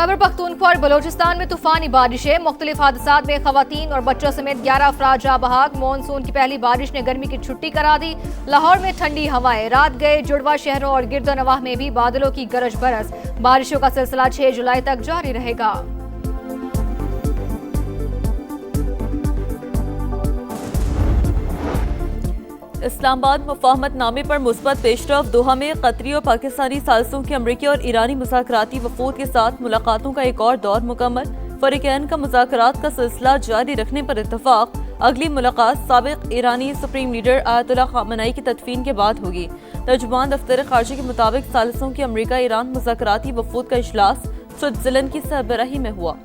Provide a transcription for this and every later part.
खैबर पख्तूनख्वा और बलोचिस्तान में तूफानी बारिशें, मुख्तलिफ हादसात में खवातीन और बच्चों समेत 11 अफराद जाँ बहक। मानसून की पहली बारिश ने गर्मी की छुट्टी करा दी। लाहौर में ठंडी हवाएं, रात गए जुड़वा शहरों और गिरदोनवाह में भी बादलों की गरज बरस। बारिशों का सिलसिला 6 जुलाई तक जारी रहेगा। इस्लामाबाद मुफाहमतनामे पर मुस्बत पेशरफ। दोहा में कतरी और पाकिस्तानी सालसों की अमरीकी और ईरानी मुज़ाकराती वफूद के साथ मुलाकातों का एक और दौर मुकम्मल। फरीकैन का मुज़ाकरात का सिलसिला जारी रखने पर इत्तफाक। अगली मुलाकात साबिक ईरानी सुप्रीम लीडर आयतुल्लाह ख़ामेनी की तदफीन के बाद होगी। तर्जुमान दफ्तर खारजा के मुताबिक सालसों की अमरीका ईरान मुज़ाकराती वफूद का इजलास स्विट्जरलैंड की सरबराही में हुआ।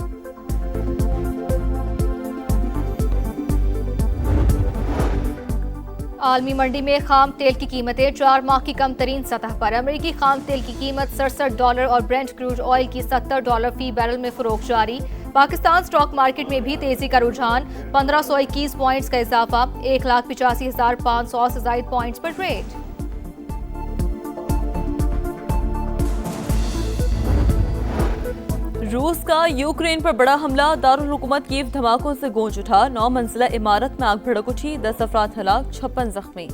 आलमी मंडी में खाम तेल की कीमतें 4 माह की कम तरीन सतह पर। अमरीकी खाम तेल की कीमत $67 और ब्रेंट क्रूड ऑयल की $70 फी बैरल में फरोख्त जारी। पाकिस्तान स्टॉक मार्केट में भी तेजी का रुझान, 1521 पॉइंट्स का इजाफा, 1,85,500 से ज्यादा पॉइंट्स पर ट्रेड। रूस का यूक्रेन पर बड़ा हमला, दारुल हुकूमत कीव धमाकों से गूंज उठा। 9 मंजिला इमारत में आग भड़क उठी, 10 अफराद हलाक, 56 जख्मी।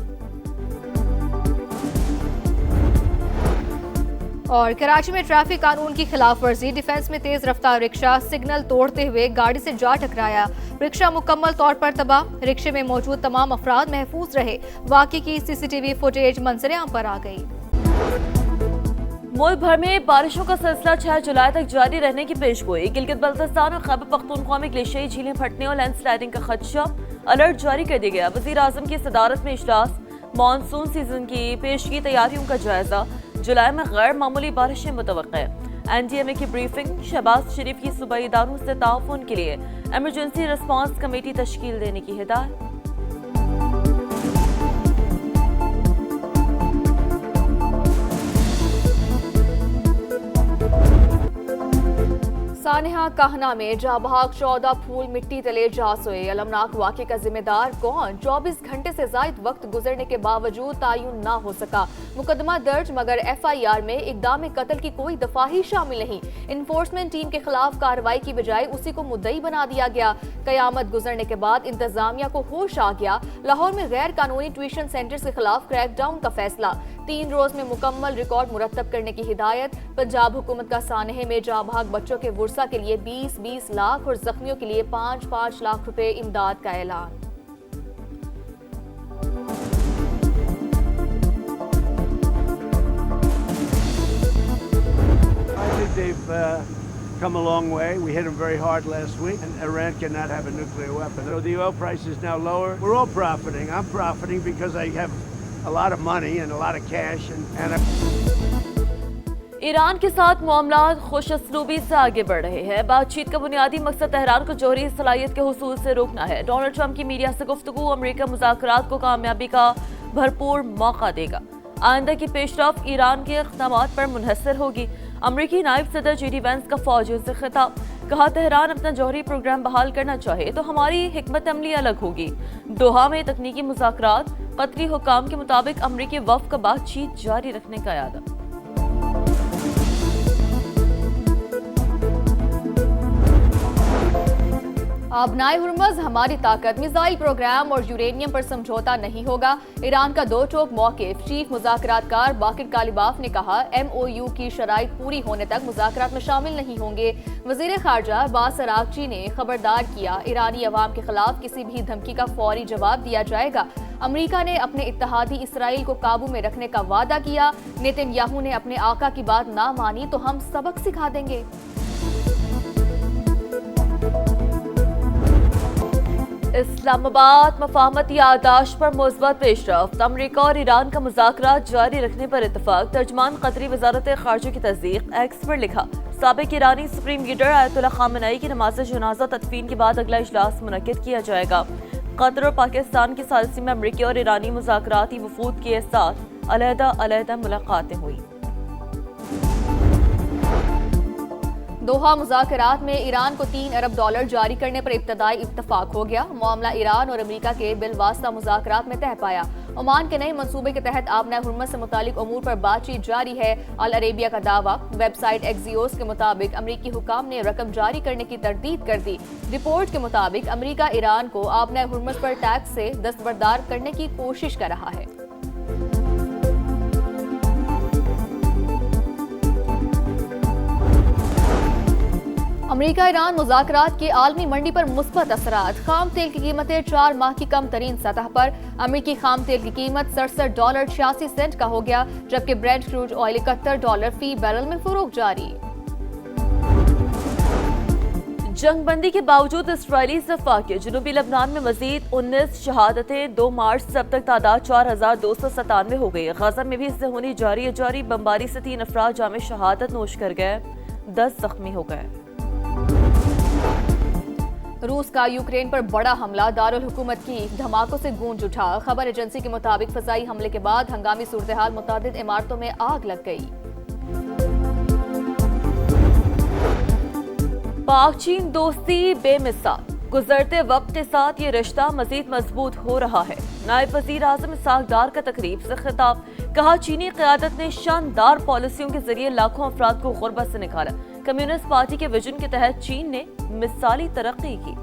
और कराची में ट्रैफिक कानून की खिलाफ वर्जी, डिफेंस में तेज रफ्तार रिक्शा सिग्नल तोड़ते हुए गाड़ी से जा टकराया। रिक्शा मुकम्मल तौर पर तबाह, रिक्शे में मौजूद तमाम अफराद महफूज रहे। वाकई की सीसीटीवी फुटेज मंजर-ए-आम पर आ गई। मुल्क भर में बारिशों का सिलसिला 6 जुलाई तक जारी रहने की पेशगोई। गिलगित बल्तिस्तान और खैबर पख्तूनख्वा में ग्लेशियाई झीलें फटने और लैंडस्लाइडिंग का खदशा, अलर्ट जारी कर दिया गया। वजीर आजम की सदारत में इजलास, मानसून सीजन की पेशगी तैयारियों का जायजा। जुलाई में गैर मामूली बारिशें मुतवक्के। NDMA की ब्रीफिंग, शहबाज शरीफ की सूबाई इदारों से ताउन के लिए एमरजेंसी रिस्पांस कमेटी तश्कील देने की हिदायत। सानिहा कहना में जाबहाक 14 फूल मिट्टी तले जा सोए। अलमनाक वाक़े का जिम्मेदार कौन? 24 घंटे से ज़ायद वक्त गुजरने के बावजूद तायुन ना हो सका। मुकदमा दर्ज मगर FIR में इक़दाम कत्ल की कोई दफा ही शामिल नहीं। इन्फोर्समेंट टीम के खिलाफ कार्रवाई की बजाय उसी को मुद्दई बना दिया गया। कयामत गुजरने के बाद इंतजामिया को होश आ गया। लाहौर में गैर कानूनी ट्यूशन सेंटर्स के खिलाफ क्रैकडाउन का फैसला। 3 रोज में मुकम्मल रिकॉर्ड मुरतब करने की हिदायत। पंजाब हुकूमत का सानहे में जाबहाक बच्चों के वर्सा के लिए 20-20 लाख और जख्मियों के लिए 5-5 लाख रुपए इमदाद का ऐलान। They've come a long way. We hit them very hard last week, and Iran cannot have a nuclear weapon. So the oil price is now lower. We're all profiting. I'm profiting because I have a lot of money and a lot of cash. Iran के साथ मामला खुशअस्लूबी से आगे बढ़ रहे हैं। बातचीत का बुनियादी मकसद तेहरान को जौहरी सलाहियत के हुसूल से रोकना है। डोनाल्ड ट्रंप की मीडिया से गुफ्तगू अमरीका मुज़ाकरात को कामयाबी का भरपूर मौका देगा। आइंदा की पेशरफ ईरान के इक़दामात पर मुनहसर होगी। अमरीकी नायब सदर JD वैंस का फौजियों से खिताब, कहा तेहरान अपना जौहरी प्रोग्राम बहाल करना चाहे तो हमारी हिकमत अमली अलग होगी। दोहा में तकनीकी मुज़ाकरात, कतरी हुकाम के मुताबिक अमरीकी वफ़द का बातचीत जारी रखने का इरादा। आबनाए हुर्मुज़ हमारी ताकत, मिसाइल प्रोग्राम और यूरेनियम पर समझौता नहीं होगा। ईरान का दो टोक मौक़िफ़। चीफ मुज़ाकरातकार बाकिर कालिबाफ ने कहा MOU की शराइत पूरी होने तक मुज़ाकरात में शामिल नहीं होंगे। वज़ीर ख़ारजा अब्बास अराग़ची ने खबरदार किया, ईरानी अवाम के खिलाफ किसी भी धमकी का फौरी जवाब दिया जाएगा। अमरीका ने अपने इत्तेहादी इसराइल को काबू में रखने का वादा किया। नेतन्याहू ने अपने आका की बात ना मानी तो हम सबक सिखा देंगे। इस्लामाबाद मुफाहमती यादाश्त पर मुस्बत पेशरफ, अमरीका और ईरान का मुज़ाकरात जारी रखने पर इत्तफाक। तर्जमान कतरी वज़ारत ख़ारजा की तस्दीक। एक्स पर लिखा, साबिक ईरानी सुप्रीम लीडर आयतुल्लाह ख़ामेनी की नमाज़ जनाज़ा तदफीन के बाद अगला इजलास मुनक़्क़िद किया जाएगा। कतर और पाकिस्तान की सालिसी में अमरीकी और ईरानी मुज़ाकराती वफूद के साथ अलहदा अलहदा मुलाकातें हुई। दोहा मुज़ाकरात में ईरान को $3 अरब जारी करने पर इब्तदाई इत्तफाक हो गया। मामला ईरान और अमेरिका के बिलवास्ता मुज़ाकरात में तह पाया। ओमान के नए मंसूबे के तहत आबना हुर्मत से मुतालिक अमूर पर बातचीत जारी है, अल अरेबिया का दावा। वेबसाइट एक्सियोस के मुताबिक अमरीकी हुकाम ने रकम जारी करने की तरदीद कर दी। रिपोर्ट के मुताबिक अमरीका ईरान को आबना हुर्मत पर टैक्स से दस्तबरदार करने की कोशिश कर रहा है। अमेरिका ईरान मुज़ाकरात की आलमी मंडी पर मुस्बत असरात। खाम तेल की कीमतें 4 माह की कम तरीन सतह पर। अमेरिकी खाम तेल की कीमत $67.86 का हो गया, जबकि ब्रेंट क्रूड ऑयल $71 फी बैरल में फरोख्त जारी। जंगबंदी के बावजूद इसराइली सफा के जनूबी लबनान में मजीद 19 शहादतें। 2 मार्च से अब तक तादाद 4297 हो गई। गजा में भी इससे होनी जारी बमबारी से 3 अफराद जामे शहादत नोश कर गए, 10 जख्मी हो गए। रूस का यूक्रेन पर बड़ा हमला, दारुल हुकूमत की धमाकों से गूंज उठा। खबर एजेंसी के मुताबिक फजाई हमले के बाद हंगामी सूरत-ए-हाल, मुतादिद इमारतों में आग लग गई। पाक चीन दोस्ती बेमिसाल, गुजरते वक्त के साथ ये रिश्ता मजीद मजबूत हो रहा है। नायब वजीर आजम इसहाक डार का तकरीब से खिताब, कहा चीनी क़यादत ने शानदार पॉलिसियों के जरिए लाखों अफराद को गुर्बत से निकाला। कम्युनिस्ट पार्टी के विजन के तहत चीन ने मिसाली तरक्की की।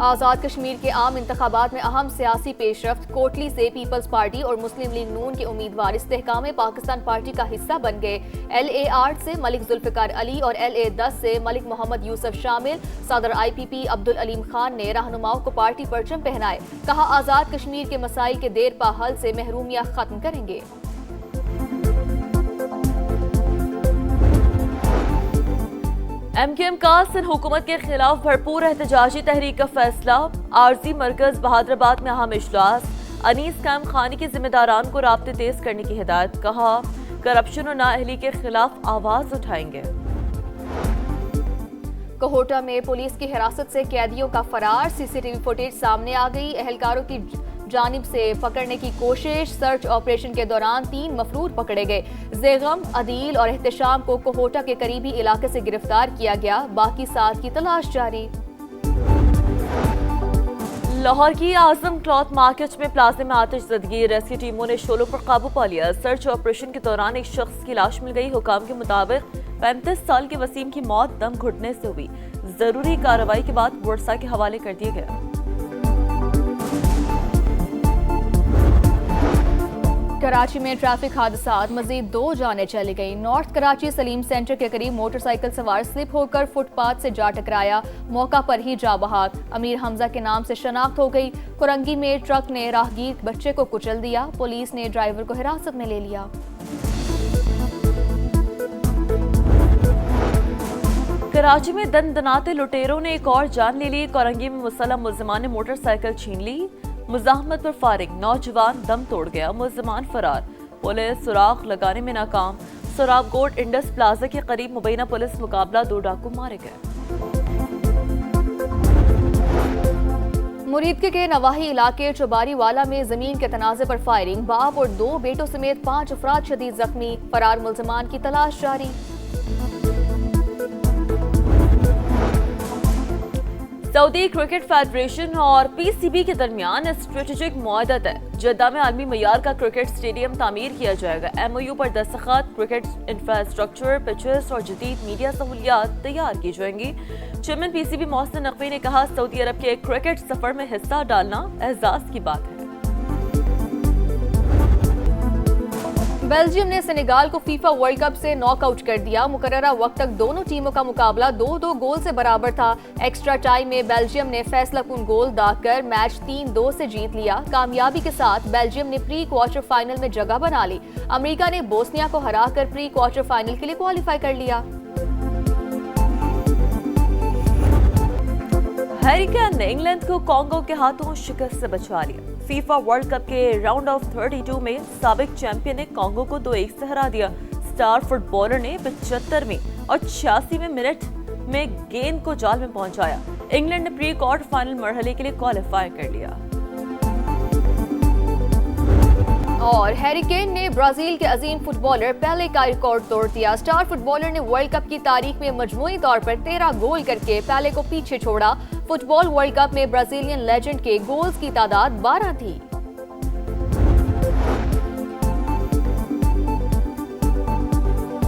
आज़ाद कश्मीर के आम इंतखाबात में अहम सियासी पेशरफ्त। कोटली से पीपल्स पार्टी और मुस्लिम लीग नून के उम्मीदवार इस्तेहकाम पाकिस्तान पार्टी का हिस्सा बन गए। LA-8 से मलिक जुल्फ़िकार अली और LA-10 से मलिक मोहम्मद यूसुफ शामिल। सदर IPP अब्दुल अलीम खान ने रहनुमाओं को पार्टी परचम पहनाए। कहा, आज़ाद कश्मीर के मसाइल के देर पा हल से महरूमिया खत्म करेंगे। MKM का सिंध हुकूमत के खिलाफ भरपूर एहतजाजी तहरीक का फैसला। आरजी मरकज बहादुराबाद में अहम इजलास। अनीस कैम खानी के जिम्मेदारान को राब्ते तेज करने की हिदायत। कहा, करप्शन और नाअहली के खिलाफ आवाज उठाएंगे। कोहोटा में पुलिस की हिरासत से कैदियों का फरार। CCTV फुटेज सामने आ गई। एहलकारों की जानिब से पकड़ने की कोशिश। सर्च ऑपरेशन के दौरान 3 मफरूर पकड़े गए। ज़ेगम, अदील और एहतशाम को कोहोटा के करीबी इलाके से गिरफ्तार किया गया। बाकी 7 की तलाश जारी। लाहौर की आजम क्लॉथ मार्केट में प्लाजे में आतिशज़दगी। रेस्क्यू टीमों ने शोलों पर काबू पा लिया। सर्च ऑपरेशन के दौरान एक शख्स की लाश मिल गई। हुकाम के मुताबिक 35 साल के वसीम की मौत दम घुटने से हुई। जरूरी कार्रवाई के बाद वर्सा के हवाले कर दिया गया। कराची में ट्रैफिक हादसात, मजीद 2 जानें चली गई। नॉर्थ कराची सलीम सेंटर के करीब मोटरसाइकिल सवार स्लिप होकर फुटपाथ से जा टकराया, मौका पर ही जा बहाक। अमीर हमजा के नाम से शनाख्त हो गई। कुरंगी में ट्रक ने राहगीर बच्चे को कुचल दिया। पुलिस ने ड्राइवर को हिरासत में ले लिया। कराची में दंदनाते लुटेरों ने एक और जान ले ली। कुरंगी में मुसल्लह मुल्जिमान ने मोटरसाइकिल छीन ली। मुजाहमत पर फारिग नौजवान दम तोड़ गया, मुल्जिमान फरार। पुलिस सुराग लगाने में नाकाम। सोराबकोट इंडस प्लाजा के करीब मुबैना पुलिस मुकाबला, 2 डाकू मारे गए। मुरीदके के नवाही इलाके चौबारीवाला में जमीन के तनाजे पर फायरिंग। बाप और 2 बेटों समेत 5 अफराद शदीद जख्मी। फरार मुल्जिमान की तलाश जारी। सऊदी क्रिकेट फेडरेशन और PCB के दरमियान स्ट्रेटेजिक मुआहदा है। जद्दा में आलमी मयार का क्रिकेट स्टेडियम तामीर किया जाएगा। MOU पर दस्तखत, क्रिकेट इंफ्रास्ट्रक्चर, पिचेस और जदीद मीडिया सहूलियात तैयार की जाएंगी। चेयरमैन PCB मोहसिन नकवी ने कहा, सऊदी अरब के क्रिकेट सफर में हिस्सा डालना एजाज की बात है। बेल्जियम ने सेनेगाल को फीफा वर्ल्ड कप से नॉकआउट कर दिया। मुकर्ररा वक्त तक दोनों टीमों का मुकाबला 2-2 गोल से बराबर था। एक्स्ट्रा टाइम में बेल्जियम ने फैसलाकुन गोल दागकर मैच 3-2 से जीत लिया। कामयाबी के साथ बेल्जियम ने प्री क्वार्टर फाइनल में जगह बना ली। अमेरिका ने बोस्निया को हराकर प्री क्वार्टर फाइनल के लिए क्वालिफाई कर लिया। हैरी केन ने इंग्लैंड को कांगो के हाथों शिकस्त से बचा लिया। फीफा वर्ल्ड कप के राउंड ऑफ 32 में साबिक चैंपियन ने कांगो को 2-1 से हरा दिया। स्टार फुटबॉलर ने 75वें और 86वें मिनट में गेंद को जाल में पहुंचाया। इंग्लैंड ने प्री क्वार्टर फाइनल मरहले के लिए क्वालिफाई कर लिया। और हैरी केन ने ब्राजील के अजीम फुटबॉलर पेले का रिकॉर्ड तोड़ दिया। स्टार फुटबॉलर ने वर्ल्ड कप की तारीख में मजमूई तौर पर 13 गोल करके पेले को पीछे छोड़ा। फुटबॉल वर्ल्ड कप में ब्राजीलियन लेजेंड के गोल्स की तादाद 12 थी।